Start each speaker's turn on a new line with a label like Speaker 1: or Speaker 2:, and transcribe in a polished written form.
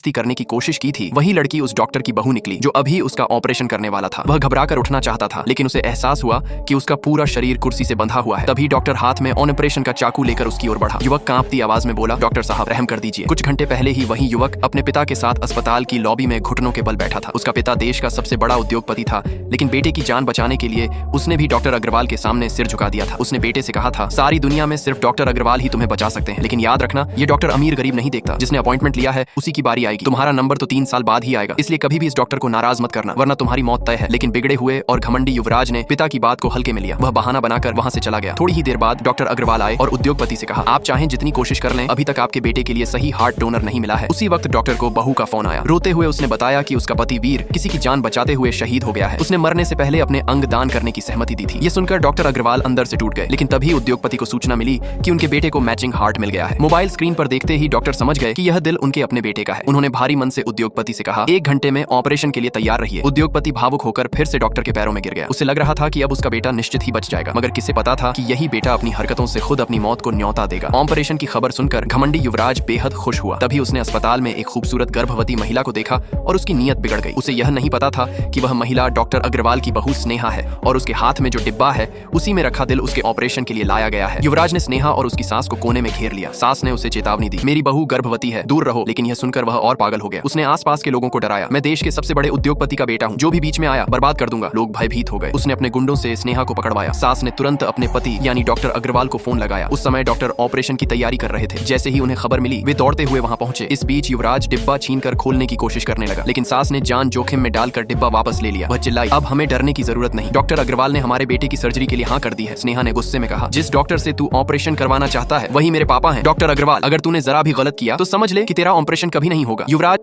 Speaker 1: करने की कोशिश की थी, वही लड़की उस डॉक्टर की बहू निकली जो अभी उसका ऑपरेशन करने वाला था। वह घबराकर उठना चाहता था, लेकिन उसे एहसास हुआ कि उसका पूरा शरीर कुर्सी से बंधा हुआ है। तभी डॉक्टर हाथ में ऑपरेशन का चाकू लेकर उसकी ओर बढ़ा। युवक कांपती आवाज में बोला, डॉक्टर साहब रहम कर दीजिए। कुछ घंटे पहले ही वही युवक अपने पिता के साथ अस्पताल की लॉबी में घुटनों के बल बैठा था। उसका पिता देश का सबसे बड़ा उद्योगपति था, लेकिन बेटे की जान बचाने के लिए उसने भी डॉक्टर अग्रवाल के सामने सिर झुका दिया था। उसने बेटे से कहा था, सारी दुनिया में सिर्फ डॉक्टर अग्रवाल ही तुम्हें बचा सकते हैं, लेकिन याद रखना ये डॉक्टर अमीर गरीब नहीं देखता। जिसने अपॉइंटमेंट लिया है उसी की बारी आएगी। तुम्हारा नंबर तो 3 साल बाद ही आएगा, इसलिए कभी भी इस डॉक्टर को नाराज मत करना, वरना तुम्हारी मौत तय है। लेकिन बिगड़े हुए और घमंडी युवराज ने पिता की बात को हल्के में लिया। वह बहाना बनाकर वहां से चला गया। थोड़ी ही देर बाद डॉक्टर अग्रवाल आए और उद्योगपति से कहा, आप चाहें जितनी कोशिश कर लें, अभी तक आपके बेटे के लिए सही हार्ट डोनर नहीं मिला है। उसी वक्त डॉक्टर को बहू का फोन आया। रोते हुए उसने बताया कि उसका पति वीर किसी की जान बचाते हुए शहीद हो गया है। उसने मरने से पहले अपने अंग दान करने की सहमति दी थी। ये सुनकर डॉक्टर अग्रवाल अंदर से टूट गए, लेकिन तभी उद्योगपति को सूचना मिली कि उनके बेटे को मैचिंग हार्ट मिल गया है। मोबाइल स्क्रीन पर देखते ही डॉक्टर समझ गए कि यह दिल उनके अपने बेटे का है। उन्होंने भारी मन से उद्योगपति से कहा, 1 घंटे में ऑपरेशन के लिए तैयार रहिए। उद्योगपति भावुक होकर फिर से डॉक्टर के पैरों में गिर गया। उसे लग रहा था कि अब उसका बेटा निश्चित ही बच जाएगा, मगर किसे पता था कि यही बेटा अपनी हरकतों से खुद अपनी मौत को न्योता देगा। ऑपरेशन की खबर सुनकर घमंडी युवराज बेहद खुश हुआ। तभी उसने अस्पताल में एक खूबसूरत गर्भवती महिला को देखा और उसकी नीयत बिगड़ गई। उसे यह नहीं पता था कि वह महिला डॉक्टर अग्रवाल की बहू स्नेहा है और उसके हाथ में जो डिब्बा है उसी में रखा दिल उसके ऑपरेशन के लिए लाया गया है। युवराज ने स्नेहा और उसकी सास को कोने में घेर लिया। सास ने उसे चेतावनी दी, मेरी बहू गर्भवती है, दूर रहो। लेकिन यह सुनकर वह और पागल हो गया। उसने आसपास के लोगों को डराया, मैं देश के सबसे बड़े उद्योगपति का बेटा हूँ, जो भी बीच में आया बर्बाद कर दूंगा। लोग भयभीत हो गए। उसने अपने गुंडों से स्नेहा को पकड़वाया। सास ने तुरंत अपने पति यानी डॉक्टर अग्रवाल को फोन लगाया। उस समय डॉक्टर ऑपरेशन की तैयारी कर रहे थे। जैसे ही उन्हें खबर मिली, वे दौड़ते हुए वहां पहुंचे। इस बीच युवराज डिब्बा छीनकर खोलने की कोशिश करने लगा, लेकिन सास ने जान जोखिम में डालकर डिब्बा वापस ले लिया। वह चिल्लाई, अब हमें डरने की जरूरत नहीं, डॉक्टर अग्रवाल ने हमारे बेटे की सर्जरी के लिए हाँ कर दी है। स्नेहा ने गुस्से में कहा, जिस डॉक्टर से तू ऑपरेशन करवाना चाहता है वही मेरे पापा हैं। डॉक्टर अग्रवाल, अगर तूने जरा भी गलत किया तो समझ ले कि तेरा ऑपरेशन कभी नहीं होगा। युवराज